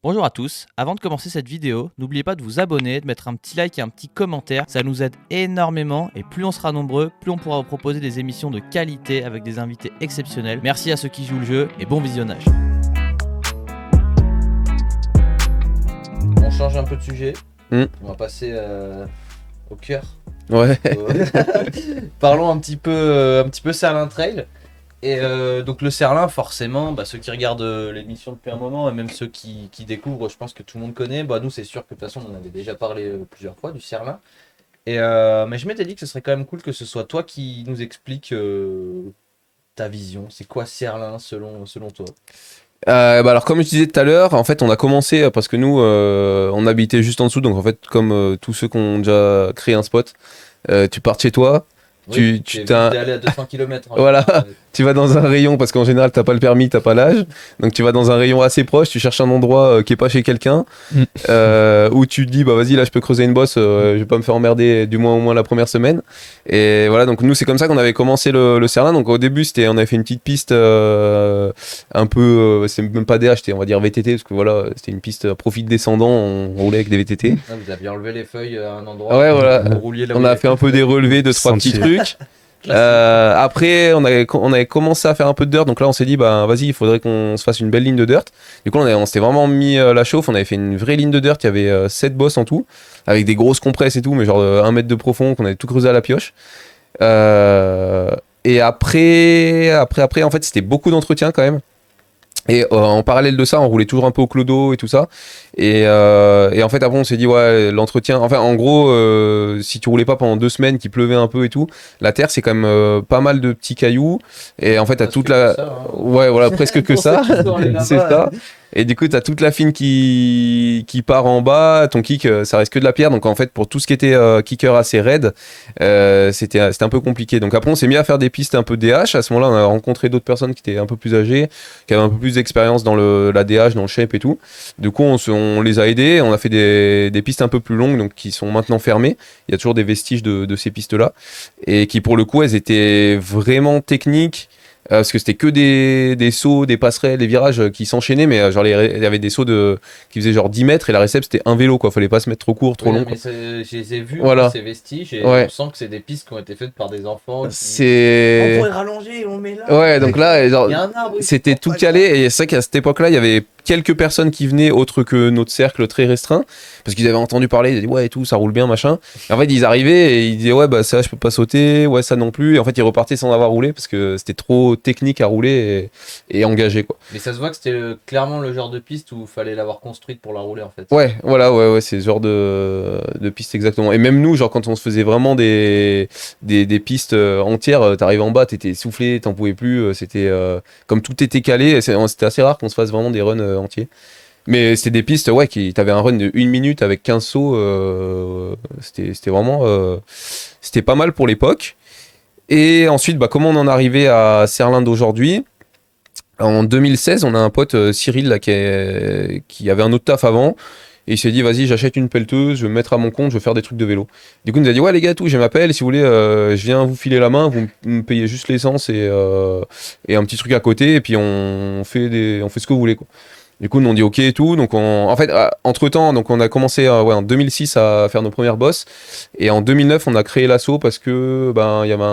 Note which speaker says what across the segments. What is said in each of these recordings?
Speaker 1: Bonjour à tous, avant de commencer cette vidéo, n'oubliez pas de vous abonner, de mettre un petit like et un petit commentaire, ça nous aide énormément et plus on sera nombreux, plus on pourra vous proposer des émissions de qualité avec des invités exceptionnels. Merci à ceux qui jouent le jeu et bon visionnage. On change un peu de sujet, on va passer au cœur.
Speaker 2: Ouais.
Speaker 1: Parlons un petit peu Serlin Trail. Et donc le Serlin, forcément, ceux qui regardent l'émission depuis un moment et même ceux qui découvrent, je pense que tout le monde connaît. Nous, c'est sûr que de toute façon, on en avait déjà parlé plusieurs fois du Serlin. Et mais je m'étais dit que ce serait quand même cool que ce soit toi qui nous explique ta vision. C'est quoi Serlin selon toi?
Speaker 2: Alors comme je disais tout à l'heure, en fait on a commencé parce que nous on habitait juste en dessous, donc en fait comme tous ceux qui ont déjà créé un spot, tu pars de chez toi,
Speaker 1: oui, tu t'es allé à 200 km.
Speaker 2: Voilà, tu vas dans un rayon parce qu'en général t'as pas le permis, t'as pas l'âge, donc tu vas dans un rayon assez proche, tu cherches un endroit qui est pas chez quelqu'un, où tu te dis bah vas-y là je peux creuser une bosse, je vais pas me faire emmerder du moins au moins la première semaine. Et voilà, donc nous c'est comme ça qu'on avait commencé le Serlin. Donc au début on avait fait une petite piste un peu, c'est même pas DH, on va dire VTT, parce que voilà, c'était une piste à profil descendant, on roulait avec des VTT.
Speaker 1: Ah, vous aviez enlevé les feuilles à un endroit.
Speaker 2: Ouais, voilà.
Speaker 1: On
Speaker 2: a fait un peu des relevés de 3 petits trucs. Après on avait commencé à faire un peu de dirt, donc là on s'est dit bah vas-y il faudrait qu'on se fasse une belle ligne de dirt. Du coup on s'était vraiment mis la chauffe, on avait fait une vraie ligne de dirt, il y avait 7 bosses en tout, avec des grosses compresses et tout, mais genre 1 mètre de profond, qu'on avait tout creusé à la pioche. Et après en fait c'était beaucoup d'entretien quand même. Et en parallèle de ça, on roulait toujours un peu au clodo et tout ça. Et en fait, après, on s'est dit, ouais, l'entretien. Enfin, en gros, si tu roulais pas pendant 2 semaines, qu'il pleuvait un peu et tout, la terre, c'est quand même pas mal de petits cailloux. Et en fait, t'as toute la.
Speaker 1: Ça, hein.
Speaker 2: Ouais, voilà, presque que ça. C'est ça. Et du coup, t'as toute la fine qui part en bas. Ton kick, ça reste que de la pierre. Donc, en fait, pour tout ce qui était kicker assez raide, c'était un peu compliqué. Donc, après, on s'est mis à faire des pistes un peu DH. À ce moment-là, on a rencontré d'autres personnes qui étaient un peu plus âgées, qui avaient un peu plus d'expérience dans la DH, dans le shape et tout. Du coup, on les a aidés. On a fait des pistes un peu plus longues, donc qui sont maintenant fermées. Il y a toujours des vestiges de ces pistes-là. Et qui, pour le coup, elles étaient vraiment techniques. Parce que c'était que des sauts, des passerelles, des virages qui s'enchaînaient, mais genre il y avait des sauts qui faisaient genre 10 mètres et la réception c'était un vélo quoi, fallait pas se mettre trop court, trop long.
Speaker 1: Mais je les ai vus,
Speaker 2: voilà.
Speaker 1: Ces vestiges, et
Speaker 2: ouais.
Speaker 1: on sent que c'est des pistes qui ont été faites par des enfants.
Speaker 2: C'est.
Speaker 1: On pourrait rallonger, on met là.
Speaker 2: Ouais, donc là, genre,
Speaker 1: y a un arbre,
Speaker 2: c'était tout calé, et c'est vrai qu'à cette époque-là, il y avait quelques personnes qui venaient autres que notre cercle très restreint, parce qu'ils avaient entendu parler, ils disaient ouais et tout, ça roule bien, machin. Et en fait, ils arrivaient et ils disaient ouais, bah ça, je peux pas sauter, ouais, ça non plus. Et en fait, ils repartaient sans avoir roulé parce que c'était trop technique à rouler et engagé, quoi.
Speaker 1: Mais ça se voit que c'était clairement le genre de piste où il fallait l'avoir construite pour la rouler, en fait.
Speaker 2: Ouais, voilà, ouais, c'est ce genre de piste exactement. Et même nous, genre, quand on se faisait vraiment des pistes entières, t'arrives en bas, t'étais soufflé, t'en pouvais plus, c'était comme tout était calé, c'était assez rare qu'on se fasse vraiment des runs entiers. Mais c'était des pistes, ouais, t'avais un run de 1 minute avec 15 sauts, c'était vraiment, c'était pas mal pour l'époque. Et ensuite, bah, comment on en est arrivé à Serlin d'aujourd'hui? En 2016, on a un pote, Cyril, là, qui avait un autre taf avant. Et il s'est dit, vas-y, j'achète une pelleteuse, je vais me mettre à mon compte, je vais faire des trucs de vélo. Du coup, il nous a dit, ouais, les gars, tout, je m'appelle, si vous voulez, je viens vous filer la main, vous me payez juste l'essence et un petit truc à côté, et puis on fait ce que vous voulez, quoi. Du coup, nous on dit ok et tout. Donc, en fait, entre-temps, donc on a commencé en 2006 à faire nos premières bosses. Et en 2009, on a créé l'assaut parce que il y avait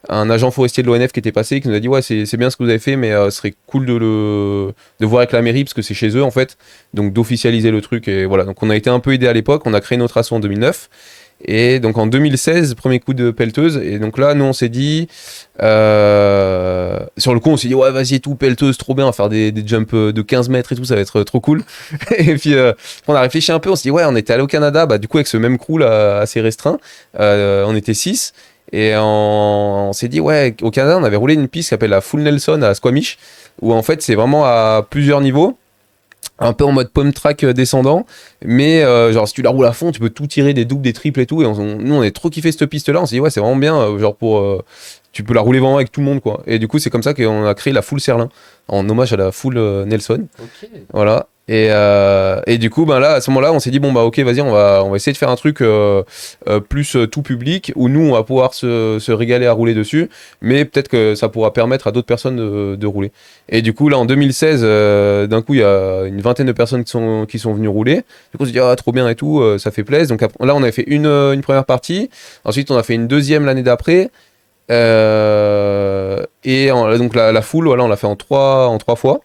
Speaker 2: un agent forestier de l'ONF qui était passé, qui nous a dit ouais, c'est bien ce que vous avez fait, mais ce serait cool de voir avec la mairie parce que c'est chez eux en fait. Donc d'officialiser le truc. Et voilà. Donc on a été un peu aidé à l'époque. On a créé notre assaut en 2009. Et donc en 2016, premier coup de pelleteuse. Et donc là, nous on s'est dit, sur le coup, on s'est dit, ouais, vas-y et tout, pelleteuse, trop bien, on va faire des jumps de 15 mètres et tout, ça va être trop cool. Et puis on a réfléchi un peu, on s'est dit, ouais, on était allé au Canada, bah, du coup, avec ce même crew là, assez restreint, on était 6. Et on s'est dit, ouais, au Canada, on avait roulé une piste qui s'appelle la Full Nelson à Squamish, où en fait, c'est vraiment à plusieurs niveaux. Un peu en mode pump track descendant, mais genre si tu la roules à fond, tu peux tout tirer, des doubles, des triples et tout. Et nous on est trop kiffé cette piste là, on s'est dit ouais c'est vraiment bien, genre tu peux la rouler vraiment avec tout le monde quoi. Et du coup c'est comme ça qu'on a créé la Full Serlin en hommage à la Full Nelson.
Speaker 1: Okay.
Speaker 2: Voilà. Et du coup, ben là, à ce moment-là, on s'est dit, bon, bah ok, vas-y, on va essayer de faire un truc plus tout public, où nous, on va pouvoir se régaler à rouler dessus, mais peut-être que ça pourra permettre à d'autres personnes de rouler. Et du coup, là, en 2016, d'un coup, il y a une vingtaine de personnes qui sont venues rouler. Du coup, on s'est dit, ah, trop bien et tout, ça fait plaisir. Donc là, on avait fait une première partie. Ensuite, on a fait une deuxième l'année d'après. Donc la foule, voilà, on l'a fait en trois fois.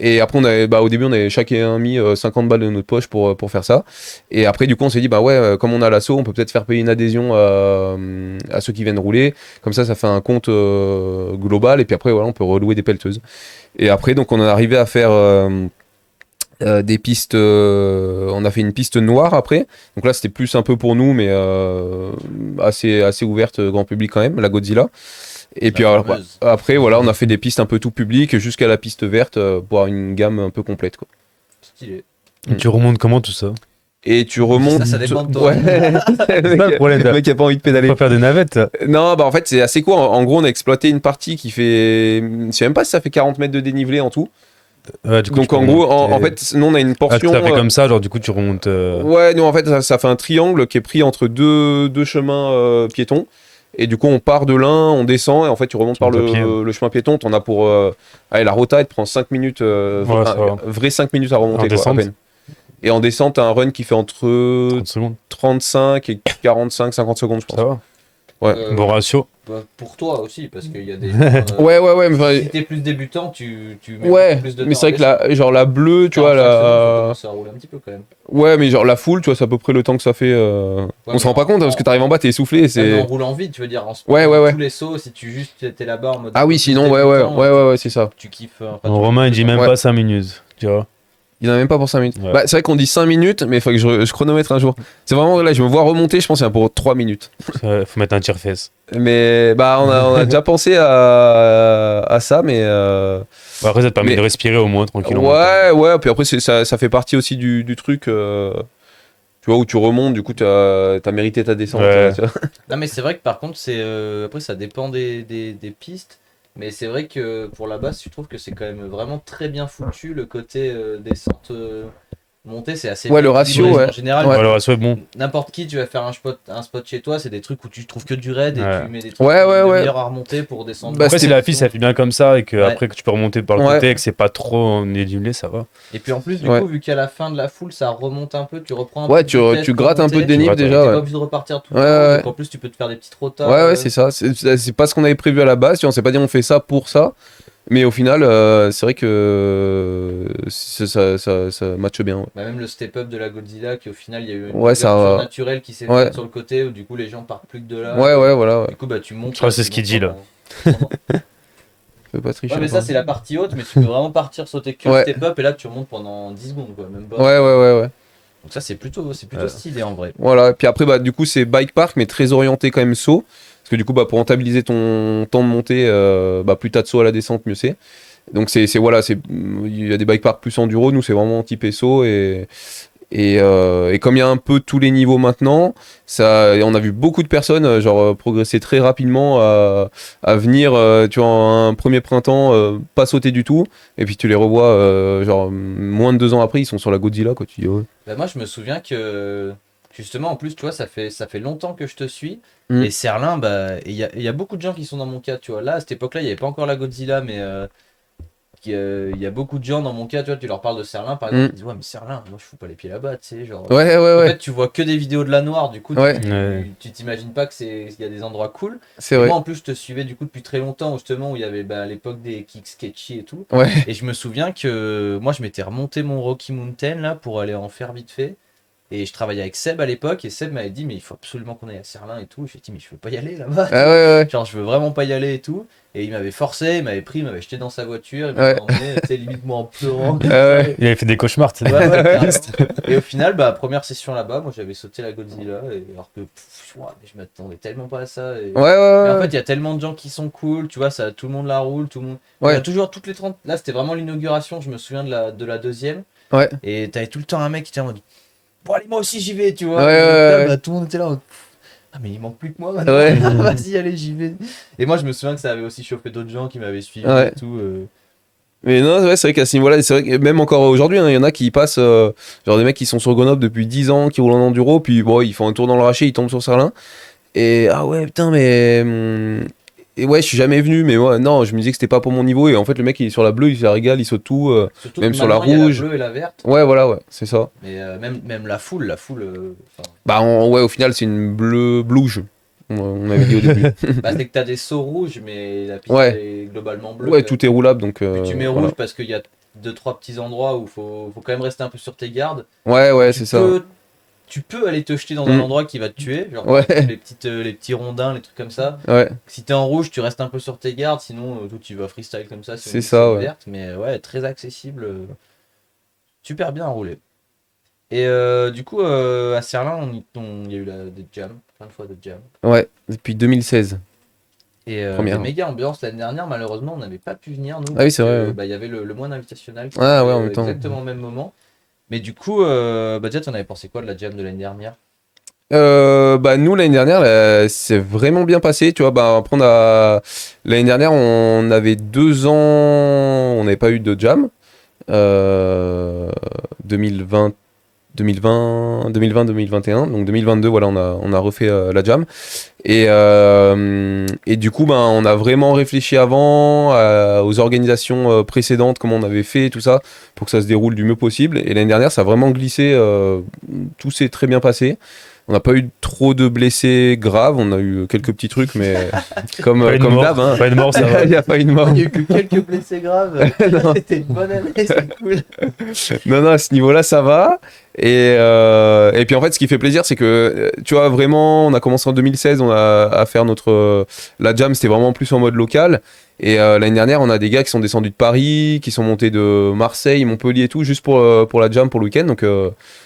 Speaker 2: Et après, au début, on avait chacun mis 50 balles de notre poche pour faire ça. Et après, du coup, on s'est dit, bah ouais, comme on a l'assaut, on peut peut-être faire payer une adhésion à ceux qui viennent rouler. Comme ça fait un compte global. Et puis après, voilà, on peut relouer des pelleteuses. Et après, donc, on est arrivé à faire des pistes. On a fait une piste noire après. Donc là, c'était plus un peu pour nous, mais assez ouverte, grand public quand même, la Godzilla. Et puis après, voilà, on a fait des pistes un peu tout public jusqu'à la piste verte pour avoir une gamme un peu complète, quoi.
Speaker 1: Stylé.
Speaker 3: Et tu remontes comment tout ça?
Speaker 2: Et tu remontes.
Speaker 1: Ça dépend de toi.
Speaker 2: Ouais.
Speaker 3: C'est pas le problème.
Speaker 2: Le mec a pas envie de pédaler.
Speaker 3: Faut faire des navettes.
Speaker 2: Non, bah en fait, c'est assez court. En gros, on a exploité une partie qui fait. Je sais même pas si ça fait 40 mètres de dénivelé en tout.
Speaker 3: Ouais, du coup,
Speaker 2: Donc en gros, en fait, nous on a une portion.
Speaker 3: Ça fait comme ça, genre du coup, tu remontes.
Speaker 2: Ouais, nous en fait, ça fait un triangle qui est pris entre deux chemins piétons. Et du coup, on part de l'un, on descend, et en fait, tu remontes par le chemin piéton. T'en as pour. Allez, la rota, elle te prend 5 minutes. Vrai 5 minutes à remonter, quoi, à peine. Et en descente, t'as un run qui fait entre 35 et 45, 50 secondes, je pense.
Speaker 3: Ça va.
Speaker 2: Ouais.
Speaker 3: Bon ratio.
Speaker 1: Bah, pour toi aussi, parce qu'il y a des.
Speaker 2: Ouais. Mais
Speaker 1: si t'es plus débutant, tu mets
Speaker 2: ouais,
Speaker 1: plus de temps.
Speaker 2: mais c'est vrai que la bleue, tu vois,
Speaker 1: Ça roule un petit peu quand même.
Speaker 2: Ouais, mais genre la foule, tu vois, c'est à peu près le temps que ça fait. On se rend pas compte, parce que t'arrives en bas, t'es essoufflé.
Speaker 1: En roulant vite, tu veux dire, en
Speaker 2: ouais.
Speaker 1: tous les sauts, si tu juste étais là-bas en mode.
Speaker 2: Ah oui, sinon, ouais, c'est ça.
Speaker 1: Tu kiffes.
Speaker 3: Romain, il dit même pas 5 minutes, tu vois.
Speaker 2: Il en a même pas pour 5 minutes.
Speaker 3: Ouais.
Speaker 2: Bah, c'est vrai qu'on dit 5 minutes, mais il faut que je chronomètre un jour. C'est vraiment là, je me vois remonter, je pense qu'il y a pour 3 minutes.
Speaker 3: Faut mettre un tire-fesse.
Speaker 2: Mais bah, on a déjà pensé à ça, mais.
Speaker 3: Bah, après, ça te permet de respirer au moins tranquillement.
Speaker 2: Ouais, puis après, ça fait partie aussi du truc. Tu vois, où tu remontes, du coup, t'as mérité ta descente.
Speaker 3: Ouais.
Speaker 2: Tu vois.
Speaker 1: Non, mais c'est vrai que par contre, après, ça dépend des pistes. Mais c'est vrai que pour la base, je trouve que c'est quand même vraiment très bien foutu le côté descente. Montée, c'est assez
Speaker 2: Ouais,
Speaker 1: bien
Speaker 2: le ratio,
Speaker 1: équilibré.
Speaker 2: ouais.
Speaker 1: En général,
Speaker 3: Ouais, le ratio est bon.
Speaker 1: n'importe qui, tu vas faire un spot chez toi, c'est des trucs où tu trouves que du raid et tu mets des trucs
Speaker 2: Ouais.
Speaker 1: à remonter pour descendre.
Speaker 2: Bah,
Speaker 3: Après, si la piste, ça fait bien comme ça et que après que tu peux remonter par le côté et que c'est pas trop dénivelé, ça va.
Speaker 1: Et puis en plus, du coup, vu qu'à la fin de la foule, ça remonte un peu, tu reprends un peu.
Speaker 2: Ouais, tu grattes un peu de dénivelé déjà.
Speaker 1: T'es pas obligé de repartir tout le temps. Donc en plus, tu peux te faire des petites rotas.
Speaker 2: Ouais, c'est ça. C'est pas ce qu'on avait prévu à la base. Tu vois, on s'est pas dit on fait ça pour ça. Mais au final, c'est vrai que ça matche bien. Ouais.
Speaker 1: Bah même le step-up de la Godzilla, qui au final, il y a eu une
Speaker 2: ouverture
Speaker 1: naturelle qui s'est faite sur le côté, où du coup, les gens partent plus que de là.
Speaker 2: Ouais, voilà.
Speaker 1: Du coup, bah tu montes.
Speaker 3: Je crois que c'est ce qu'il dit là.
Speaker 2: Je peux pas tricher.
Speaker 1: Ouais, mais ça, c'est la partie haute, mais tu peux vraiment partir sauter que le step-up et là, tu remontes pendant 10 secondes, quoi. Même pas.
Speaker 2: Ouais.
Speaker 1: Donc ça, c'est plutôt stylé en vrai.
Speaker 2: Voilà, puis après, bah, du coup, c'est bike park, mais très orienté quand même saut. Parce que du coup, bah, pour rentabiliser ton temps de montée, plus t'as de saut à la descente, mieux c'est. Donc il y a des bike parks plus enduro, nous c'est vraiment type saut et comme il y a un peu tous les niveaux maintenant, on a vu beaucoup de personnes progresser très rapidement à venir, tu vois, un premier printemps, pas sauter du tout, et puis tu les revois moins de 2 ans après, ils sont sur la Godzilla, quoi. Tu dis, ouais.
Speaker 1: Bah moi, je me souviens que justement, en plus, tu vois, ça fait longtemps que je te suis. Et Serlin, bah, il y a beaucoup de gens qui sont dans mon cas, tu vois. Là, à cette époque-là, il n'y avait pas encore la Godzilla, mais il y a beaucoup de gens dans mon cas, tu vois, tu leur parles de Serlin, par exemple, ils disent, ouais, mais Serlin, moi je fous pas les pieds là-bas, tu sais, genre.
Speaker 2: Ouais.
Speaker 1: En fait, tu vois que des vidéos de la noire, du coup,
Speaker 2: Ouais.
Speaker 1: tu t'imagines pas qu'il y a des endroits cool.
Speaker 2: C'est vrai.
Speaker 1: Moi, en plus, je te suivais du coup depuis très longtemps, justement, où il y avait à l'époque des kicks sketchy et tout.
Speaker 2: Ouais.
Speaker 1: Et je me souviens que moi, je m'étais remonté mon Rocky Mountain là pour aller en faire vite fait. Et je travaillais avec Seb à l'époque, et Seb m'avait dit, mais il faut absolument qu'on aille à Serlin et tout. Je lui ai dit, mais je veux pas y aller là-bas.
Speaker 2: Ah ouais.
Speaker 1: Genre, je veux vraiment pas y aller et tout. Et il m'avait forcé, il m'avait pris, il m'avait jeté dans sa voiture, il m'avait emmené, tu sais, limite moi en pleurant.
Speaker 3: Il avait fait des cauchemars, tu sais.
Speaker 1: Ouais, et au final, première session là-bas, moi j'avais sauté la Godzilla, alors que mais je m'attendais tellement pas à ça. Et en fait, il y a tellement de gens qui sont cool, tu vois, ça, tout le monde la roule, tout le monde. Il y a toujours toutes les 30. Là, c'était vraiment l'inauguration, je me souviens de la deuxième.
Speaker 2: Ouais.
Speaker 1: Et t'avais tout le temps un mec qui était en mode, bon, allez, moi aussi j'y vais, tu vois.
Speaker 2: Ouais.
Speaker 1: Tout le monde était là en mode, ah, mais il manque plus que moi maintenant. Vas-y, allez, j'y vais. Et moi, je me souviens que ça avait aussi chauffé d'autres gens qui m'avaient suivi et tout.
Speaker 2: Mais non, ouais, c'est vrai qu'à ce niveau-là, c'est vrai que même encore aujourd'hui, il y en a qui passent, genre des mecs qui sont sur Grenoble depuis 10 ans, qui roulent en enduro, puis bon, ils font un tour dans le rachis, ils tombent sur Sarlin. Et ah ouais, putain, mais. Et ouais, je suis jamais venu, mais ouais, non, je me disais que c'était pas pour mon niveau. Et en fait, le mec, il est sur la bleue, il se la régale, il saute tout.
Speaker 1: Surtout
Speaker 2: Même
Speaker 1: que
Speaker 2: sur la
Speaker 1: maintenant, il y a
Speaker 2: rouge.
Speaker 1: la bleue et la verte.
Speaker 2: Ouais, voilà, ouais, c'est ça.
Speaker 1: Mais même la foule.
Speaker 2: Bah, ouais, au final, c'est une blouge. On avait dit au début.
Speaker 1: Bah, c'est que t'as des sauts rouges, mais la piste
Speaker 2: Ouais.
Speaker 1: est globalement bleue.
Speaker 2: Ouais, tout est roulable, donc.
Speaker 1: Puis tu mets
Speaker 2: voilà.
Speaker 1: rouge parce qu'il y a 2-3 petits endroits où faut quand même rester un peu sur tes gardes.
Speaker 2: Ouais,
Speaker 1: Tu
Speaker 2: c'est ça.
Speaker 1: Tu peux aller te jeter dans un endroit qui va te tuer, genre
Speaker 2: Ouais.
Speaker 1: les petits rondins, les trucs comme ça.
Speaker 2: Ouais.
Speaker 1: Si t'es en rouge, tu restes un peu sur tes gardes, sinon toi tu vas freestyle comme ça.
Speaker 2: C'est ça, ouais.
Speaker 1: Verte, mais ouais, très accessible, super bien à rouler. Et du coup, à Serlin, il y a eu des jams, plein de fois de jams.
Speaker 2: Ouais, depuis 2016.
Speaker 1: Et
Speaker 2: Première.
Speaker 1: des méga ambiance l'année dernière, malheureusement, on n'avait pas pu venir, nous.
Speaker 2: Ah oui, c'est
Speaker 1: parce
Speaker 2: vrai,
Speaker 1: que,
Speaker 2: ouais.
Speaker 1: bah, il y avait le moine invitationnel qui
Speaker 2: Ah,
Speaker 1: était,
Speaker 2: ouais, en même temps.
Speaker 1: exactement au même moment. Mais du coup, déjà, t'en avais pensé quoi de la jam de l'année dernière?
Speaker 2: Bah nous l'année dernière c'est vraiment bien passé, tu vois. Bah après l'année dernière on avait 2 ans, on n'avait pas eu de jam. 2020 2021, donc 2022 voilà, on a refait la jam et du coup ben on a vraiment réfléchi avant aux organisations précédentes, comment on avait fait tout ça pour que ça se déroule du mieux possible, et l'année dernière ça a vraiment glissé, tout s'est très bien passé. On n'a pas eu trop de blessés graves, on a eu quelques petits trucs, mais comme d'hab. Hein.
Speaker 3: Pas une mort, ça va.
Speaker 2: Il n'y a pas eu de mort.
Speaker 1: Il n'y a eu que quelques blessés graves. C'était une bonne année, c'est cool.
Speaker 2: Non, à ce niveau-là, ça va. Et puis en fait, ce qui fait plaisir, c'est que, tu vois, vraiment, on a commencé en 2016, on a à faire la jam, c'était vraiment plus en mode local. Et l'année dernière, on a des gars qui sont descendus de Paris, qui sont montés de Marseille, Montpellier et tout, juste pour la jam, pour le week-end. Donc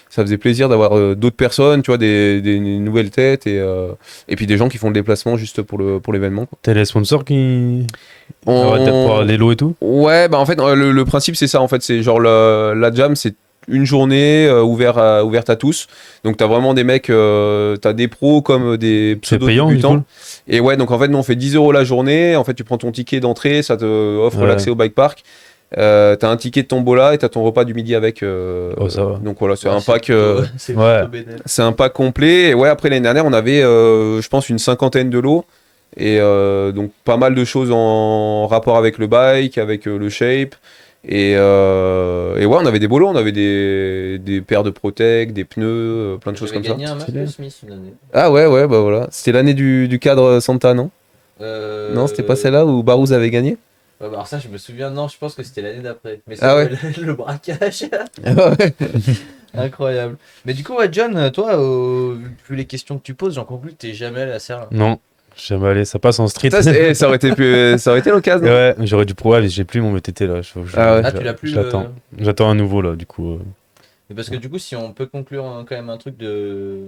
Speaker 2: ça faisait plaisir d'avoir d'autres personnes, tu vois, des nouvelles têtes, et puis des gens qui font le déplacement juste pour l'événement.
Speaker 3: T'as les sponsors qui.
Speaker 2: On-
Speaker 3: Pour les lots et tout.
Speaker 2: Ouais, bah en fait, le principe, c'est ça. En fait, c'est genre la jam, c'est une journée ouverte à tous. Donc, t'as vraiment des mecs, t'as des pros comme des
Speaker 3: C'est payant, du
Speaker 2: pseudo-débutants.
Speaker 3: coup.
Speaker 2: Et ouais, donc en fait, nous, on fait 10 € la journée. En fait, tu prends ton ticket d'entrée, ça te offre
Speaker 3: Ouais.
Speaker 2: l'accès au bike park. T'as un ticket de tombola et t'as ton repas du midi avec.
Speaker 3: Oh, ça va.
Speaker 2: Donc voilà, c'est
Speaker 1: Ouais,
Speaker 2: un pack.
Speaker 1: C'est
Speaker 3: Ouais.
Speaker 1: plutôt bénéf.
Speaker 2: C'est un pack complet. Et ouais, après l'année dernière, on avait, je pense, une cinquantaine de lots. Et donc, pas mal de choses en rapport avec le bike, avec le shape. Et ouais, on avait des bolos, on avait des paires de Protec, des pneus, plein de choses
Speaker 1: J'avais
Speaker 2: comme ça.
Speaker 1: gagné un masque
Speaker 3: Stylé.
Speaker 1: Smith une année.
Speaker 2: Ah ouais, bah voilà. C'était l'année du cadre Santa, non? Non, c'était pas celle-là où Barouz avait gagné?
Speaker 1: Ouais, bah alors ça, je me souviens, non, je pense que c'était l'année d'après. Mais c'est
Speaker 2: Ah ouais.
Speaker 1: le braquage.
Speaker 2: Ouais.
Speaker 1: Incroyable. Mais du coup, ouais, John, toi, vu les questions que tu poses, j'en conclus que t'es jamais allé à Serlin.
Speaker 3: Non, jamais allé. Ça passe en street.
Speaker 2: Ça aurait été l'occasion. non?
Speaker 3: Ouais, mais j'aurais dû prouver, j'ai plus mon VTT là.
Speaker 2: Ah ouais.
Speaker 1: Ah, tu l'as plus,
Speaker 3: J'attends. J'attends un nouveau là, du coup.
Speaker 1: Mais parce que du coup, si on peut conclure quand même un truc de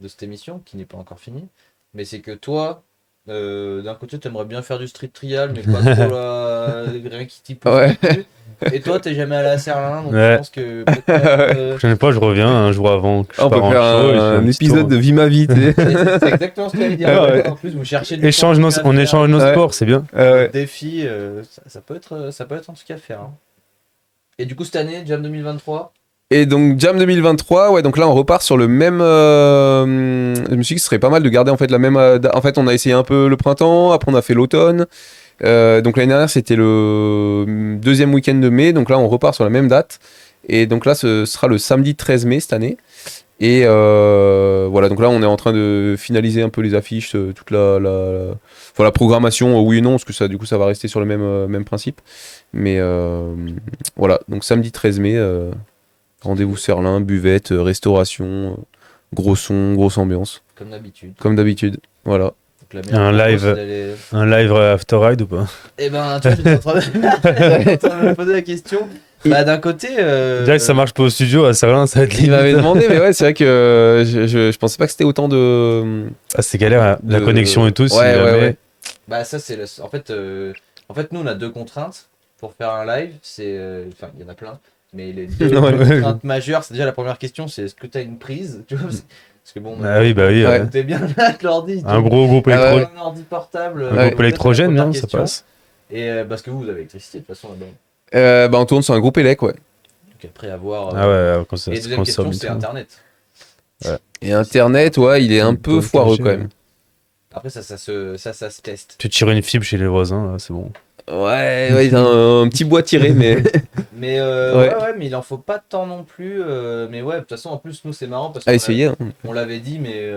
Speaker 1: cette émission, qui n'est pas encore fini, mais c'est que toi, d'un côté, t'aimerais bien faire du street trial, mais pas trop rien qui t'y pousse
Speaker 2: Ouais.
Speaker 1: non plus. Et toi, t'es jamais allé à Serlin, donc
Speaker 3: Ouais.
Speaker 1: je pense que peut-être,
Speaker 3: Prochaine fois, je reviens un jour avant. Que je
Speaker 2: Ah, on peut
Speaker 3: pars en
Speaker 2: faire
Speaker 3: show et je fais
Speaker 2: un
Speaker 3: petit
Speaker 2: épisode
Speaker 3: tour.
Speaker 2: de Vie ma vie. tu sais.
Speaker 1: c'est exactement ce que j'allais dire.
Speaker 3: Ah ouais.
Speaker 1: En plus, vous cherchez des
Speaker 3: On échange nos
Speaker 2: Ouais.
Speaker 3: sports, c'est bien.
Speaker 2: Ouais.
Speaker 1: défis, ça peut être un truc à faire. Hein. Et du coup, cette année, Jam 2023,
Speaker 2: Et donc Jam 2023, ouais, donc là on repart sur le même. Je me suis dit que ce serait pas mal de garder en fait la même. En fait, on a essayé un peu le printemps, après on a fait l'automne. Donc l'année dernière c'était le deuxième week-end de mai, donc là on repart sur la même date. Et donc là ce sera le samedi 13 mai cette année. Et voilà, donc là on est en train de finaliser un peu les affiches, toute enfin, la programmation, oui et non, parce que ça, du coup ça va rester sur le même principe. Mais voilà, donc samedi 13 mai. Rendez-vous Serlin, buvette, restauration, gros son, grosse ambiance,
Speaker 1: comme d'habitude.
Speaker 2: comme d'habitude. Voilà.
Speaker 1: Donc, la meilleure
Speaker 3: Un
Speaker 1: réponse,
Speaker 3: live.
Speaker 1: c'est d'aller-
Speaker 3: Un live after ride ou pas?
Speaker 1: Eh ben, tu vois, j'étais en train de me poser la question. Bah, d'un côté.
Speaker 3: Déjà que ça marche pas au studio, à Serlin, ça va être
Speaker 2: Il m'avait
Speaker 3: limite.
Speaker 2: demandé, mais ouais, c'est vrai que je pensais pas que c'était autant de.
Speaker 3: Ah, c'est galère, hein. La
Speaker 2: de-
Speaker 3: connexion et tout. Si
Speaker 2: Ouais,
Speaker 3: jamais...
Speaker 2: ouais.
Speaker 1: Bah, ça, c'est. En fait, nous, on a deux contraintes pour faire un live. Enfin, il y en a plein. Mais les deux
Speaker 2: Ouais.
Speaker 1: contraintes majeures, c'est déjà la première question, c'est est-ce que tu as une prise, tu vois, parce que bon,
Speaker 3: Ah oui, bah oui.
Speaker 2: Ouais.
Speaker 1: t'es bien là avec l'ordi.
Speaker 3: Un gros groupe
Speaker 2: Ah ouais.
Speaker 3: électro...
Speaker 1: Un ordi portable.
Speaker 3: un
Speaker 2: Ouais.
Speaker 3: groupe électrogène, non? Ça passe.
Speaker 1: Et parce que vous avez l'électricité de toute façon là-bas.
Speaker 2: On tourne sur un groupe élec, ouais.
Speaker 1: Donc après avoir.
Speaker 3: Ah ouais, quand
Speaker 1: Et
Speaker 3: ça
Speaker 1: deuxième
Speaker 3: consomme
Speaker 1: question, c'est
Speaker 3: et tout.
Speaker 1: Internet.
Speaker 2: Et Internet, ouais, il est un peu
Speaker 3: Bonne
Speaker 2: foireux
Speaker 3: cachée,
Speaker 2: quand même.
Speaker 1: Après, ça se teste.
Speaker 3: Tu tires une fibre chez les voisins, là, c'est bon.
Speaker 2: Ouais, il a un petit bois tiré, mais.
Speaker 1: Mais
Speaker 2: Ouais.
Speaker 1: ouais, mais il en faut pas tant non plus. Mais ouais, de toute façon, en plus, nous, c'est marrant parce
Speaker 2: À
Speaker 1: qu'on
Speaker 2: essayer, hein.
Speaker 1: on l'avait dit, mais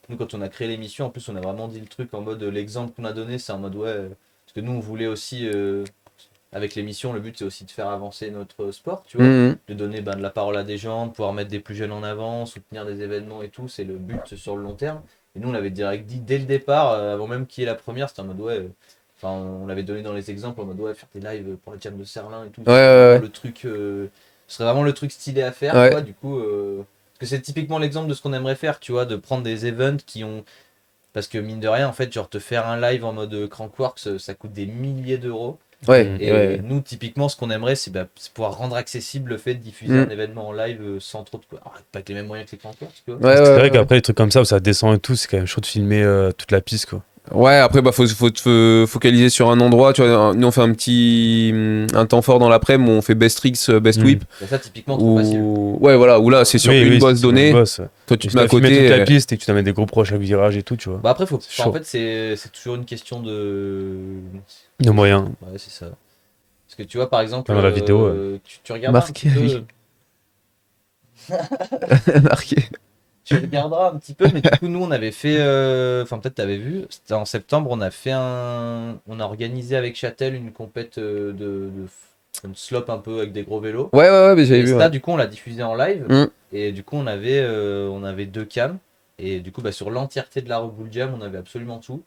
Speaker 1: nous, quand on a créé l'émission, en plus, on a vraiment dit le truc en mode l'exemple qu'on a donné, c'est en mode ouais. Parce que nous, on voulait aussi, avec l'émission, le but, c'est aussi de faire avancer notre sport, tu vois.
Speaker 2: Mhm.
Speaker 1: De donner de la parole à des gens, de pouvoir mettre des plus jeunes en avant, soutenir des événements et tout, c'est le but sur le long terme. Et nous, on l'avait direct dit dès le départ, avant même qu'il y ait la première, c'était en mode ouais. Enfin, on l'avait donné dans les exemples en mode ouais, faire des lives pour la jam de Serlin et tout.
Speaker 2: Ouais, ouais.
Speaker 1: Le truc, ce serait vraiment le truc stylé à faire,
Speaker 2: Ouais.
Speaker 1: quoi. Du coup, parce que c'est typiquement l'exemple de ce qu'on aimerait faire, tu vois, de prendre des events qui ont. Parce que mine de rien, en fait, genre te faire un live en mode Crankworks, ça coûte des milliers d'euros.
Speaker 2: Ouais,
Speaker 1: Et
Speaker 2: ouais.
Speaker 1: nous, typiquement, ce qu'on aimerait, c'est pouvoir rendre accessible le fait de diffuser un événement en live sans trop de quoi. Alors, pas avec les mêmes moyens que les Crankworks, tu vois.
Speaker 2: Ouais,
Speaker 3: C'est vrai
Speaker 2: ouais.
Speaker 3: qu'après, les trucs comme ça, où ça descend et tout, c'est quand même chaud de filmer toute la piste, quoi.
Speaker 2: Ouais, après, faut te focaliser sur un endroit. Tu vois, nous, on fait un temps fort dans l'après-midi où on fait best tricks, best whip.
Speaker 1: Et ça, typiquement, trop facile.
Speaker 2: Ouais, voilà, où là, c'est sur une bosse
Speaker 3: c'est
Speaker 2: donnée.
Speaker 3: une bosse, ouais.
Speaker 2: Toi, tu
Speaker 3: Et
Speaker 2: te mets à
Speaker 3: filmer
Speaker 2: côté.
Speaker 3: toute la piste et que tu t'amènes des gros proches à virage et tout, tu vois.
Speaker 1: Bah après,
Speaker 3: C'est
Speaker 1: en
Speaker 3: chaud.
Speaker 1: fait, c'est toujours une question de.
Speaker 3: De moyens.
Speaker 1: Ouais, c'est ça. Parce que tu vois, par exemple,
Speaker 3: Dans la vidéo,
Speaker 1: tu regardes
Speaker 2: Marqué,
Speaker 1: un petit peu.
Speaker 2: Marqué.
Speaker 1: Tu regarderas un petit peu, mais du coup, nous, on avait fait. Enfin, peut-être t'avais vu. C'était en septembre, on a fait on a organisé avec Châtel une compète une slope un peu avec des gros vélos.
Speaker 2: Ouais, mais j'avais
Speaker 1: Et
Speaker 2: vu.
Speaker 1: ça,
Speaker 2: Ouais.
Speaker 1: du coup, on l'a diffusé en live.
Speaker 2: Mm.
Speaker 1: Et du coup, on avait deux cams. Et du coup, bah, sur l'entièreté de la Reboull Jam, on avait absolument tout.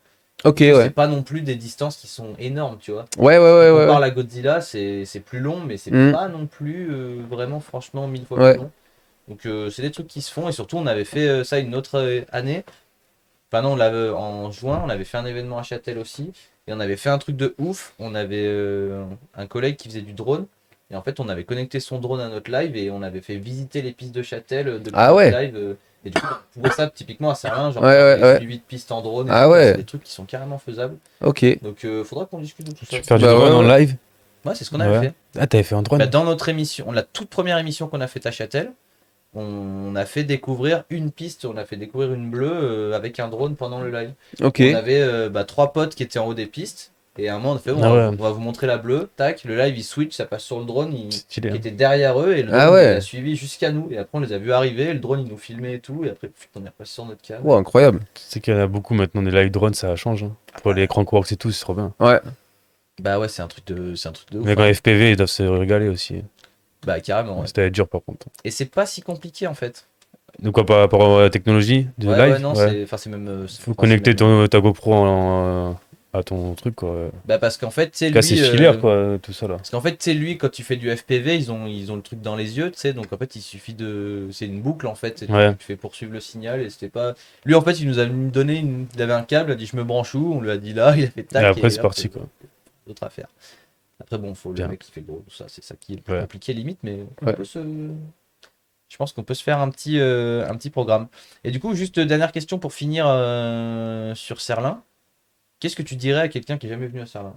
Speaker 2: Ok,
Speaker 1: Du coup,
Speaker 2: ouais.
Speaker 1: c'est pas non plus des distances qui sont énormes, tu vois.
Speaker 2: Ouais.
Speaker 1: On parle à Godzilla, c'est plus long, mais c'est
Speaker 2: Mm.
Speaker 1: pas non plus vraiment, franchement, 1000 fois
Speaker 2: Ouais.
Speaker 1: plus long. Donc, c'est des trucs qui se font. Et surtout, on avait fait ça une autre année. Enfin, non, en juin, on avait fait un événement à Châtel aussi. Et on avait fait un truc de ouf. On avait un collègue qui faisait du drone. Et en fait, on avait connecté son drone à notre live et on avait fait visiter les pistes de Châtel depuis
Speaker 2: Ah
Speaker 1: notre
Speaker 2: ouais.
Speaker 1: live. Et du coup, on pouvait ça typiquement à Serlin, genre
Speaker 2: Ouais,
Speaker 1: faire
Speaker 2: ouais,
Speaker 1: des
Speaker 2: ouais.
Speaker 1: suivis de pistes en drone. Et
Speaker 2: Ah
Speaker 1: tout.
Speaker 2: ouais.
Speaker 1: C'est des trucs qui sont carrément faisables.
Speaker 2: Ok.
Speaker 1: Donc, faudra qu'on discute de tout ça.
Speaker 3: Tu faire du
Speaker 2: Bah
Speaker 3: drone
Speaker 2: ouais,
Speaker 3: en
Speaker 2: ouais.
Speaker 3: live.
Speaker 1: Ouais, c'est ce qu'on avait
Speaker 3: Ouais.
Speaker 1: fait.
Speaker 3: Ah, t'avais fait un drone.
Speaker 1: Bah, dans notre émission, la toute première émission qu'on a faite à Châtel, on a fait découvrir une piste, on a fait découvrir une bleue avec un drone pendant le live.
Speaker 2: Ok.
Speaker 1: On avait 3 potes qui étaient en haut des pistes. Et à un moment, on a fait, bon,
Speaker 3: Ah ouais.
Speaker 1: on va vous montrer la bleue. Tac, le live il switch, ça passe sur le drone
Speaker 3: Stylé,
Speaker 1: qui
Speaker 3: hein.
Speaker 1: était derrière eux. Et le drone
Speaker 2: Ah ouais.
Speaker 1: il a suivi jusqu'à nous. Et après, on les a vus arriver. Le drone il nous filmait et tout. Et après, putain, on est repassé sur notre cam.
Speaker 2: Oh, incroyable.
Speaker 3: Tu sais qu'il y en a beaucoup maintenant, des live drones, ça change. Hein. Pour les Crankworks et tout, c'est trop bien.
Speaker 2: Ouais.
Speaker 1: Bah ouais, c'est un truc de ouf.
Speaker 3: Mais quand FPV, ils doivent se régaler aussi.
Speaker 1: Bah carrément. Ouais.
Speaker 3: C'était dur par contre.
Speaker 1: Et c'est pas si compliqué en fait.
Speaker 3: Donc quoi, par rapport à la technologie de
Speaker 1: Ouais,
Speaker 3: live,
Speaker 1: ouais, non, c'est même.
Speaker 3: Faut connecter ta GoPro à ton truc, quoi.
Speaker 1: Bah parce qu'en fait, tu sais,
Speaker 3: Là, c'est
Speaker 1: lui.
Speaker 3: filaire, quoi, tout ça là.
Speaker 1: Parce qu'en fait, tu sais, lui, quand tu fais du FPV, ils ont le truc dans les yeux, tu sais, donc en fait, il suffit de. C'est une boucle en fait,
Speaker 3: Ouais.
Speaker 1: tu fais poursuivre le signal et c'était pas. Lui, en fait, il nous a donné. Il avait un câble, il a dit je me branche où, on lui a dit là, il a fait tac.
Speaker 3: Et après, c'est
Speaker 1: hop,
Speaker 3: parti, quoi.
Speaker 1: D'autres affaires. Après, bon, faut le
Speaker 3: Bien.
Speaker 1: mec qui fait gros, tout ça, c'est ça qui est le plus
Speaker 3: Ouais.
Speaker 1: compliqué limite, mais on
Speaker 2: Ouais.
Speaker 1: peut se. Je pense qu'on peut se faire un petit programme. Et du coup, juste dernière question pour finir sur Serlin. Qu'est-ce que tu dirais à quelqu'un qui est jamais venu à Serlin?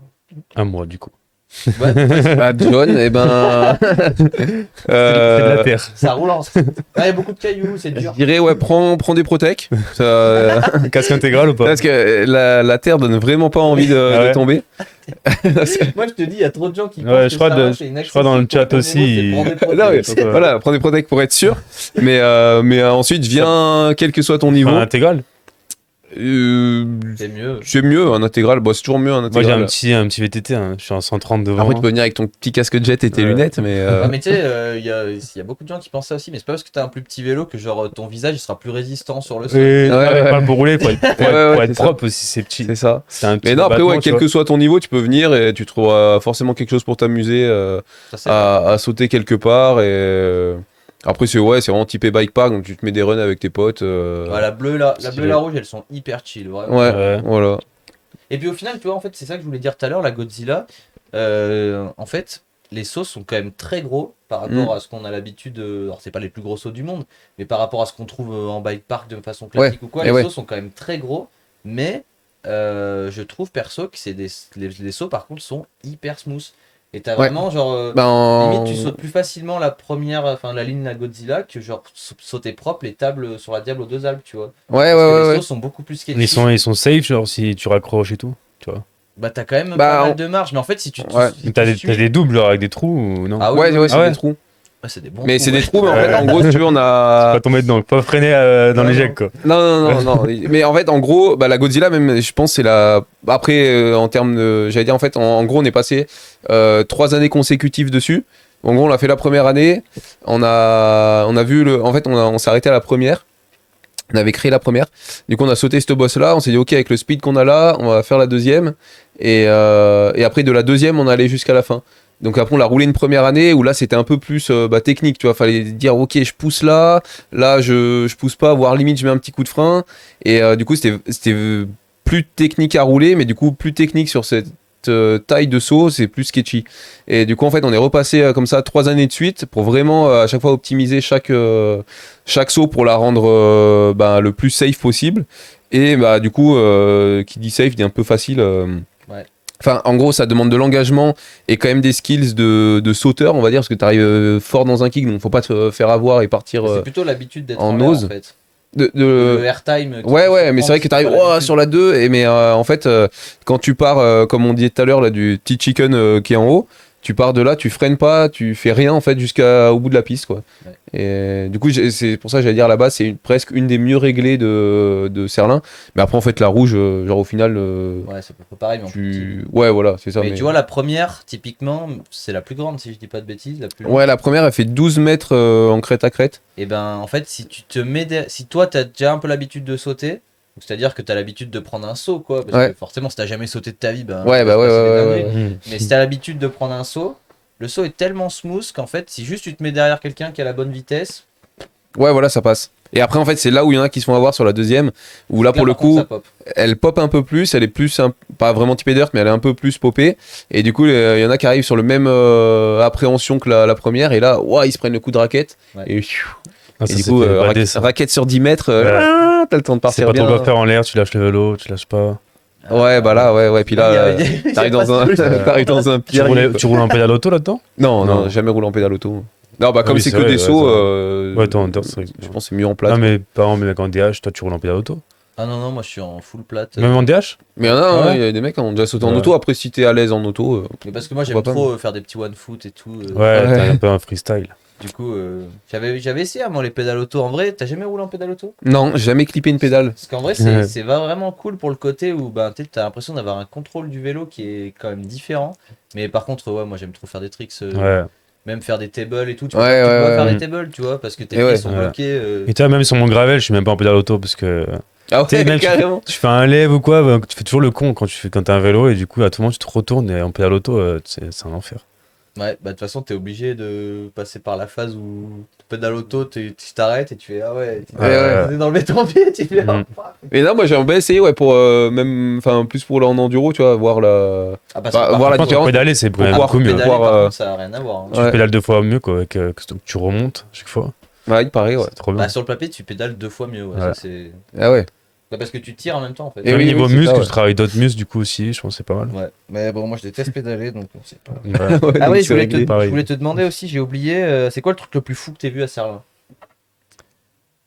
Speaker 3: À moi, du coup.
Speaker 1: Ouais,
Speaker 2: Bah, John, eh ben.
Speaker 3: C'est de la terre.
Speaker 1: ça roule en. Ah, il y a beaucoup de cailloux, c'est
Speaker 2: Je
Speaker 1: dur.
Speaker 2: dirais, ouais, prends des protèques. Ça,
Speaker 3: Casque intégral ou pas?
Speaker 2: parce que la terre donne vraiment pas envie de,
Speaker 3: Ah ouais.
Speaker 2: de tomber.
Speaker 1: Moi, je te dis, il y a trop de gens qui
Speaker 3: Ouais,
Speaker 1: pensent
Speaker 3: je
Speaker 1: que
Speaker 3: crois
Speaker 1: Serlin, c'est
Speaker 3: je crois dans le chat aussi,
Speaker 1: inaccessible pour
Speaker 2: Non, mais
Speaker 1: prendre des protèges.
Speaker 2: voilà, prends des protèques pour être sûr. Mais ensuite, viens, quel que soit ton niveau.
Speaker 3: Enfin, intégral.
Speaker 1: C'est mieux.
Speaker 2: C'est mieux, un intégral. Bon, c'est toujours mieux un
Speaker 3: Moi, j'ai
Speaker 2: intégral.
Speaker 3: un petit VTT, hein. Je suis en 130 devant.
Speaker 2: Après, tu peux venir avec ton petit casque jet et tes
Speaker 3: Ouais.
Speaker 2: lunettes, mais.
Speaker 1: Ouais, mais tu sais, il y a beaucoup de gens qui pensent ça aussi, mais c'est pas parce que t'as un plus petit vélo que genre ton visage il sera plus résistant sur le sol.
Speaker 3: Et
Speaker 2: Ouais.
Speaker 3: pas pour rouler, pour être,
Speaker 2: Ouais,
Speaker 3: pour être
Speaker 2: c'est ça.
Speaker 3: propre aussi, c'est petit.
Speaker 2: C'est ça.
Speaker 3: C'est un petit
Speaker 2: Mais non, après,
Speaker 3: battement,
Speaker 2: ouais,
Speaker 3: tu
Speaker 2: quel
Speaker 3: vois.
Speaker 2: que soit ton niveau, tu peux venir et tu trouveras forcément quelque chose pour t'amuser
Speaker 1: Ça, c'est
Speaker 2: à sauter quelque part. Et après, c'est vraiment typé bike park, donc tu te mets des runs avec tes potes.
Speaker 1: Ouais, la bleue, la bleue
Speaker 3: stylé.
Speaker 1: et la rouge, elles sont hyper chill, vraiment.
Speaker 2: Ouais,
Speaker 3: Ouais.
Speaker 2: voilà.
Speaker 1: Et puis au final, tu vois, en fait, c'est ça que je voulais dire tout à l'heure, la Godzilla. En fait, les sauts sont quand même très gros par rapport à ce qu'on a l'habitude. Alors, c'est pas les plus gros sauts du monde, mais par rapport à ce qu'on trouve en bike park de façon classique ou quoi,
Speaker 2: et
Speaker 1: les
Speaker 2: ouais.
Speaker 1: sauts sont quand même très gros. Mais je trouve perso que c'est les sauts, par contre, sont hyper smooth. Et t'as vraiment genre limite tu sautes plus facilement la première, enfin la ligne à Godzilla que genre sauter propre les tables sur la Diablo 2 Alpes, tu vois.
Speaker 2: Ouais,
Speaker 1: Parce que
Speaker 2: ouais,
Speaker 1: les
Speaker 2: ouais.
Speaker 1: sauts sont beaucoup plus sketchy.
Speaker 3: Ils sont safe, genre si tu raccroches et tout, tu vois.
Speaker 1: Bah t'as quand même
Speaker 2: Bah,
Speaker 1: pas mal de marge, mais en fait si tu
Speaker 2: Ouais.
Speaker 1: si
Speaker 3: T'as
Speaker 1: tu
Speaker 3: des,
Speaker 1: suis-
Speaker 3: t'as des doubles genre avec des trous ou non?
Speaker 1: Ah oui,
Speaker 2: Ouais,
Speaker 1: oui,
Speaker 2: ouais,
Speaker 1: oui.
Speaker 2: c'est
Speaker 3: Ah ouais.
Speaker 2: des trous.
Speaker 1: Ouais, c'est des bons
Speaker 2: Mais
Speaker 1: trous,
Speaker 2: c'est des
Speaker 1: ouais.
Speaker 2: trous, mais en fait,
Speaker 3: Ouais.
Speaker 2: en gros, si tu veux, on a.
Speaker 3: Pas tomber dedans, pas freiner dans
Speaker 1: Non,
Speaker 3: les
Speaker 1: non.
Speaker 3: jets quoi.
Speaker 2: Non. Mais en fait, en gros, bah, la Godzilla, même, je pense, c'est la. Après, en termes de. J'allais dire, en fait, en gros, on est passé 3 années consécutives dessus. En gros, on l'a fait la première année. On a vu le. En fait, on s'est arrêté à la première. On avait créé la première. Du coup, on a sauté ce boss-là. On s'est dit, OK, avec le speed qu'on a là, on va faire la deuxième. Et après, de la deuxième, on allait jusqu'à la fin. Donc après, on l'a roulé une première année où là, c'était un peu plus technique. Tu vois, fallait dire, OK, je pousse là. Là, je pousse pas, voire limite, je mets un petit coup de frein. Et du coup, c'était plus technique à rouler, mais du coup, plus technique sur cette taille de saut, c'est plus sketchy. Et du coup, en fait, on est repassé comme ça 3 années de suite pour vraiment à chaque fois optimiser chaque saut pour la rendre le plus safe possible. Et bah, du coup, qui dit safe dit un peu facile.
Speaker 1: Ouais.
Speaker 2: Enfin, en gros, ça demande de l'engagement et quand même des skills de sauteur, on va dire, parce que tu arrives fort dans un kick, donc faut pas te faire avoir et partir
Speaker 1: C'est plutôt l'habitude d'être
Speaker 2: en
Speaker 1: en l'air,
Speaker 2: ose.
Speaker 1: en fait.
Speaker 2: de,
Speaker 1: Le airtime.
Speaker 2: Ouais, mais c'est vrai que t'arrives sur la 2, mais en fait, quand tu pars, comme on disait tout à l'heure, là, du petit chicken qui est en haut, tu pars de là, tu freines pas, tu fais rien en fait jusqu'au bout de la piste, quoi.
Speaker 1: Ouais.
Speaker 2: Et du coup, c'est pour ça que j'allais dire là-bas, c'est presque une des mieux réglées de Serlin. Mais après, en fait, la rouge, genre au final,
Speaker 1: Ouais, c'est à peu près pareil, mais en plus petit.
Speaker 2: ouais, voilà, c'est ça.
Speaker 1: Mais tu vois, la première, typiquement, c'est la plus grande, si je dis pas de bêtises. La plus longue.
Speaker 2: Ouais, la première, elle fait 12 mètres en crête à crête.
Speaker 1: Et ben, en fait, si tu te mets. Si toi, t'as déjà un peu l'habitude de sauter, c'est-à-dire que t'as l'habitude de prendre un saut, quoi. Parce
Speaker 2: Ouais.
Speaker 1: que forcément, si t'as jamais sauté de ta vie, ben.
Speaker 2: Ouais,
Speaker 1: il va
Speaker 2: bah
Speaker 1: se passer des
Speaker 2: ouais.
Speaker 1: dingueries. Mais si t'as l'habitude de prendre un saut, le saut est tellement smooth qu'en fait, si juste tu te mets derrière quelqu'un qui a la bonne vitesse,
Speaker 2: Ouais, voilà, ça passe. Et après, en fait, c'est là où il y en a qui se font avoir sur la deuxième, où là, pour le
Speaker 1: par contre,
Speaker 2: coup,
Speaker 1: ça pop.
Speaker 2: elle pop un peu plus, elle est plus, pas vraiment typée dirt, mais elle est un peu plus popée. Et du coup, il y en a qui arrivent sur le même appréhension que la première, et là, ouah, ils se prennent le coup de raquette.
Speaker 1: Ouais.
Speaker 2: Et,
Speaker 3: Ah,
Speaker 2: et
Speaker 3: ça,
Speaker 2: du
Speaker 3: c'était
Speaker 2: coup,
Speaker 3: badé, ça.
Speaker 2: raquette sur 10 mètres,
Speaker 3: Ouais.
Speaker 2: t'as le temps de
Speaker 3: C'est
Speaker 2: partir
Speaker 3: pas
Speaker 2: bien.
Speaker 3: ton faire en l'air, tu lâches le vélo, tu lâches pas.
Speaker 2: Ouais, bah là, ouais. Puis là, t'arrives dans un, t'arrives dans un
Speaker 3: Tu
Speaker 2: pire.
Speaker 3: roules en pédale auto là-dedans?
Speaker 2: Non,
Speaker 3: Non.
Speaker 2: jamais roulé en pédale auto. Non, bah comme
Speaker 3: oui,
Speaker 2: c'est
Speaker 3: c'est
Speaker 2: que
Speaker 3: vrai,
Speaker 2: des
Speaker 3: ouais,
Speaker 2: sauts,
Speaker 3: ça Ouais, attends, dirt, c'est vrai.
Speaker 2: je pense que c'est mieux en plate.
Speaker 3: Non, mais par exemple, mec en DH, toi tu roules en pédale auto.
Speaker 1: Ah non, moi je suis en full plate.
Speaker 3: Même en DH?
Speaker 2: Mais il y en a,
Speaker 3: Ah ouais
Speaker 2: il y a des mecs qui ont déjà sauté en
Speaker 3: Ouais.
Speaker 2: auto. Après, si t'es à l'aise en auto,
Speaker 1: Mais parce que moi j'aime
Speaker 2: pourquoi pas,
Speaker 1: trop faire des petits one foot et tout.
Speaker 3: Ouais,
Speaker 2: Ouais.
Speaker 3: t'as un peu un freestyle.
Speaker 1: Du coup, j'avais essayé moi les pédales auto. En vrai, t'as jamais roulé en pédale auto?
Speaker 2: non, j'ai jamais clippé une pédale.
Speaker 1: Parce qu'en vrai,
Speaker 3: Ouais.
Speaker 1: c'est vraiment cool pour le côté où ben, t'as l'impression d'avoir un contrôle du vélo qui est quand même différent. Mais par contre, ouais, moi j'aime trop faire des tricks.
Speaker 3: Ouais.
Speaker 1: Même faire des tables et tout. Tu
Speaker 2: Ouais,
Speaker 1: vois, tu
Speaker 2: ouais,
Speaker 1: dois
Speaker 2: ouais.
Speaker 1: faire
Speaker 3: Mm.
Speaker 1: des tables, tu vois, parce que tes
Speaker 2: Et
Speaker 1: pieds
Speaker 2: ouais.
Speaker 1: sont
Speaker 3: Ouais.
Speaker 1: bloqués.
Speaker 3: Et toi, même sur mon gravel, je suis même pas en pédale auto parce que
Speaker 2: Ah
Speaker 3: Tu sais,
Speaker 2: ouais,
Speaker 3: même,
Speaker 2: carrément.
Speaker 3: tu fais un lève ou quoi, bah, tu fais toujours le con quand t'as un vélo et du coup, à tout moment, tu te retournes et en pédale auto, c'est un enfer.
Speaker 1: Ouais, bah de toute façon, t'es obligé de passer par la phase où tu pédales auto, tu t'arrêtes et tu fais ah ouais, t'es dans le béton pied, tu fais
Speaker 3: Mm.
Speaker 2: Mais non, moi j'aimerais bien essayer, ouais, pour même, enfin, plus pour en enduro, tu vois, voir la.
Speaker 1: Ah, parce
Speaker 2: Bah,
Speaker 1: que par
Speaker 2: voir la
Speaker 1: contre,
Speaker 2: différence.
Speaker 3: Pédaler, c'est
Speaker 2: Pour
Speaker 3: beaucoup mieux.
Speaker 1: pédaler,
Speaker 2: voir,
Speaker 1: par contre, ça a rien à voir. hein.
Speaker 3: Tu
Speaker 2: Ouais.
Speaker 3: pédales 2 fois mieux, quoi, avec, que tu remontes chaque fois.
Speaker 2: Ouais, il paraît, ouais.
Speaker 3: C'est trop bien.
Speaker 1: Bah, sur le papier, tu pédales 2 fois mieux. Ouais,
Speaker 3: Ouais.
Speaker 1: ça, c'est...
Speaker 2: Ah ouais.
Speaker 1: Bah, parce que tu tires en même temps en fait.
Speaker 2: Et
Speaker 3: Même
Speaker 2: oui,
Speaker 3: niveau
Speaker 2: c'est
Speaker 3: muscles,
Speaker 2: ça, ouais.
Speaker 3: je travaille d'autres muscles du coup aussi, je pense que c'est pas mal.
Speaker 1: Ouais, mais bon, moi je déteste pédaler donc on sait pas.
Speaker 3: Ouais.
Speaker 2: Ouais,
Speaker 1: Ah
Speaker 2: donc
Speaker 1: oui,
Speaker 2: c'est réglé.
Speaker 1: je
Speaker 3: pareil.
Speaker 1: voulais te demander aussi, j'ai oublié, c'est quoi le truc le plus fou que t'aies vu à Serlin?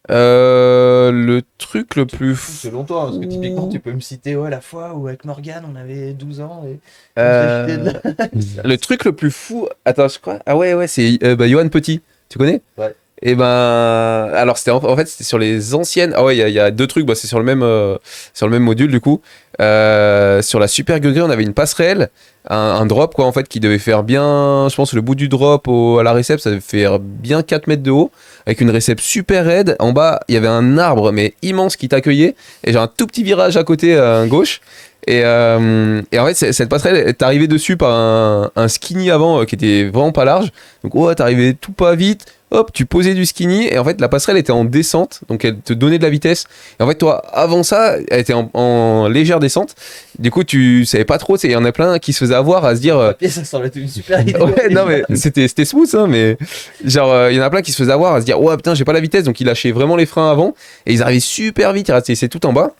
Speaker 2: Le truc le plus fou.
Speaker 1: Selon toi, hein, parce que typiquement tu peux me citer ouais, la fois où avec Morgane on avait 12 ans et
Speaker 2: Euh,
Speaker 1: on s'est jeté de là.
Speaker 2: Le truc le plus fou. Attends, je crois. Ah ouais, c'est Johan Petit. Tu connais?
Speaker 1: Ouais.
Speaker 2: Et ben, alors c'était en fait c'était sur les anciennes. Ah ouais, il y a deux trucs. Bah, c'est sur le même module du coup. Sur la Super Gugri, on avait une passerelle, un drop quoi en fait qui devait faire bien. Je pense le bout du drop à la récep, ça devait faire bien 4 mètres de haut, avec une récep super raide. En bas, il y avait un arbre mais immense qui t'accueillait et j'ai un tout petit virage à côté à gauche. Et en fait, cette passerelle, t'arrivais dessus par un skinny avant qui était vraiment pas large. Donc, ouais, t'arrivais tout pas vite. Hop, tu posais du skinny. Et en fait, la passerelle était en descente. Donc, elle te donnait de la vitesse. Et en fait, toi, avant ça, elle était en légère descente. Du coup, tu savais pas trop. Il y en a plein qui se faisaient avoir à se dire.
Speaker 1: Papier, ça semble être une super idée.
Speaker 2: Ouais, non, mais c'était smooth, hein, mais genre, il y en a plein qui se faisaient avoir à se dire, ouais, putain, j'ai pas la vitesse. Donc, ils lâchaient vraiment les freins avant. Et ils arrivaient super vite. Ils restaient tout en bas.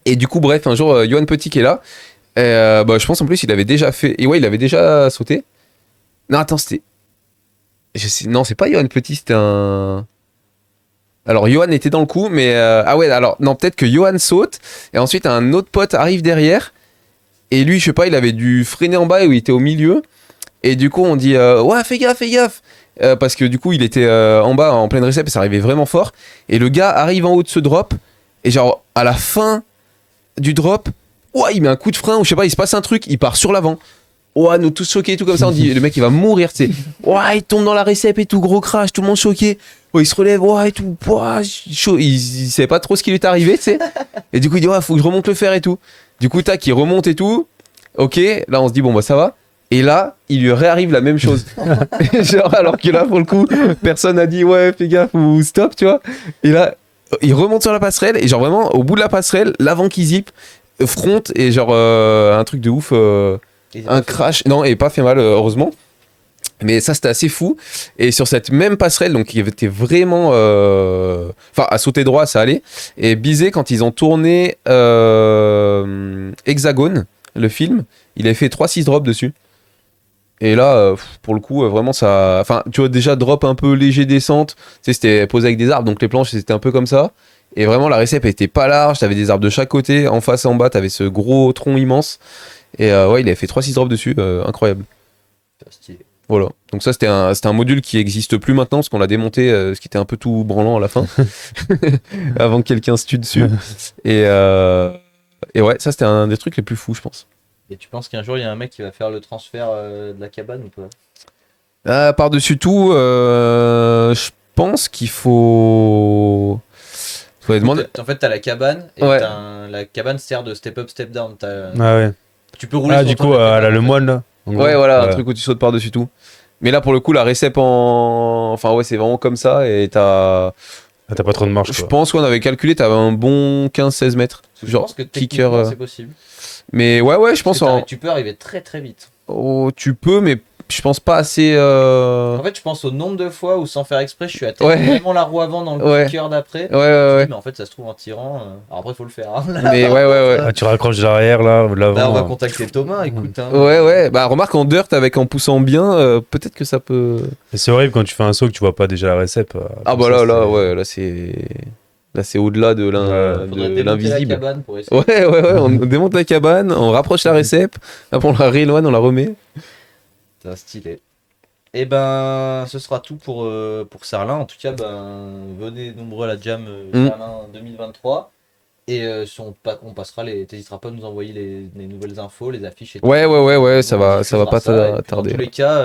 Speaker 2: Et du coup, bref, un jour, Johan Petit qui est là, bah, je pense en plus il avait déjà fait, et ouais, il avait déjà sauté. Non, attends, c'était. Non, c'est pas Johan Petit, c'était un. Alors, Johan était dans le coup, mais. Ah ouais, alors, non, peut-être que Johan saute, et ensuite un autre pote arrive derrière, et lui, je sais pas, il avait dû freiner en bas, où il était au milieu, et du coup, on dit ouais, fais gaffe, fais gaffe. Parce que du coup, il était en bas, en pleine récep, et ça arrivait vraiment fort, et le gars arrive en haut de ce drop, et genre, à la fin du drop, ouais, il met un coup de frein, ou je sais pas, il se passe un truc, il part sur l'avant. Ouais, nous tous choqués, tout comme ça, on dit, le mec il va mourir, tu sais. Ouais, il tombe dans la récep et tout, gros crash, tout le monde choqué. Ouais, il se relève, ouais, et tout, ouais, chaud. Il savait pas trop ce qui lui est arrivé, tu sais. Et du coup, il dit, ouais, faut que je remonte le fer et tout. Du coup, tac, il remonte et tout. Ok, là, on se dit, bon, bah ça va. Et là, il lui réarrive la même chose. Genre, alors que là, pour le coup, personne n'a dit, ouais, fais gaffe ou stop, tu vois. Et là, il remonte sur la passerelle, et genre vraiment, au bout de la passerelle, l'avant qui zip, front, et genre, un truc de ouf. Un crash, non, et pas fait mal, heureusement. Mais ça, c'était assez fou. Et sur cette même passerelle, donc il était vraiment. Enfin, à sauter droit, ça allait. Et Bizet, quand ils ont tourné Hexagone, le film, il avait fait 3-6 drops dessus. Et là, pour le coup, vraiment, ça. Enfin, tu vois, déjà, drop un peu léger descente. Tu sais, c'était posé avec des arbres, donc les planches, c'était un peu comme ça. Et vraiment, la récep était pas large. T'avais des arbres de chaque côté. En face et en bas, t'avais ce gros tronc immense. Et ouais, il avait fait 3-6 drops dessus, incroyable.
Speaker 1: Stylé.
Speaker 2: Voilà. Donc ça, c'était un module qui existe plus maintenant, parce qu'on l'a démonté, ce qui était un peu tout branlant à la fin, avant que quelqu'un se tue dessus. Et ouais, ça, c'était un des trucs les plus fous, je pense.
Speaker 1: Et tu penses qu'un jour, il y a un mec qui va faire le transfert de la cabane ou pas?
Speaker 2: Par-dessus tout, je pense qu'il faut... Faudrait demander...
Speaker 1: En fait, t'as la cabane, et
Speaker 2: Ouais.
Speaker 1: la cabane sert de step up, step down.
Speaker 3: Ah ouais.
Speaker 1: Tu peux rouler
Speaker 3: Ah,
Speaker 1: sur
Speaker 3: du
Speaker 1: ton
Speaker 3: coup,
Speaker 1: de la cabane,
Speaker 3: là,
Speaker 1: en
Speaker 3: le
Speaker 1: fait.
Speaker 3: moine, là. en gros.
Speaker 2: Ouais, voilà, un truc où tu sautes par-dessus tout. Mais là, pour le coup, la récep en... Enfin, ouais, c'est vraiment comme ça, et t'as...
Speaker 3: Ah, t'as pas trop de marge,
Speaker 2: Je
Speaker 3: quoi.
Speaker 2: pense qu'on avait calculé, t'avais un bon 15-16 mètres.
Speaker 1: Je
Speaker 2: Genre,
Speaker 1: pense que
Speaker 2: kicker.
Speaker 1: techniquement, c'est possible.
Speaker 2: Mais ouais, je pense.
Speaker 1: Parce que tu peux arriver très très vite.
Speaker 2: Oh, tu peux, mais je pense pas assez.
Speaker 1: En fait, je pense au nombre de fois où, sans faire exprès, je suis atterri
Speaker 2: Ouais.
Speaker 1: vraiment la roue avant dans le
Speaker 2: Ouais.
Speaker 1: kicker d'après. Je me
Speaker 2: Ouais.
Speaker 1: dis, mais en fait, ça se trouve en tirant. Alors après, il faut le faire. Hein.
Speaker 2: Mais ouais.
Speaker 3: Ah, tu raccroches l'arrière, là, ou
Speaker 1: Là, on va
Speaker 3: l'avant.
Speaker 1: contacter Thomas, écoute. Hein.
Speaker 2: Ouais. Bah, remarque en dirt avec en poussant bien, peut-être que ça peut.
Speaker 3: Et c'est horrible quand tu fais un saut que tu vois pas déjà la récep.
Speaker 2: Ah,
Speaker 3: comme
Speaker 2: bah
Speaker 3: ça,
Speaker 2: là,
Speaker 3: c'est-
Speaker 2: ouais, là, c'est. Là, c'est au-delà de
Speaker 1: Faudrait
Speaker 2: de
Speaker 1: démonter la
Speaker 2: l'invisible.
Speaker 1: cabane pour essayer.
Speaker 2: Ouais, on démonte la cabane, on rapproche la récep, après on la rééloigne, on la remet.
Speaker 1: C'est un stylé. Et ben, ce sera tout pour Sarlin. En tout cas, ben, venez nombreux à la jam Sarlin 2023. Et on passera t'hésiteras pas à nous envoyer les nouvelles infos, les affiches et tout.
Speaker 2: Ouais, ça va pas
Speaker 1: Et puis,
Speaker 2: tarder.
Speaker 1: Dans tous les cas,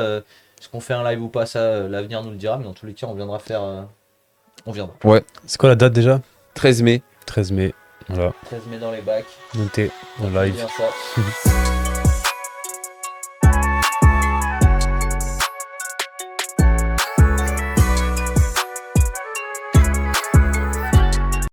Speaker 1: est-ce qu'on fait un live ou pas, ça, l'avenir nous le dira. Mais dans tous les cas, on viendra faire. On viendra.
Speaker 3: C'est quoi la date déjà?
Speaker 2: 13 mai.
Speaker 3: 13 mai. Voilà.
Speaker 1: 13 mai dans les bacs.
Speaker 3: Noté en
Speaker 1: C'est
Speaker 3: live.
Speaker 1: bien ça.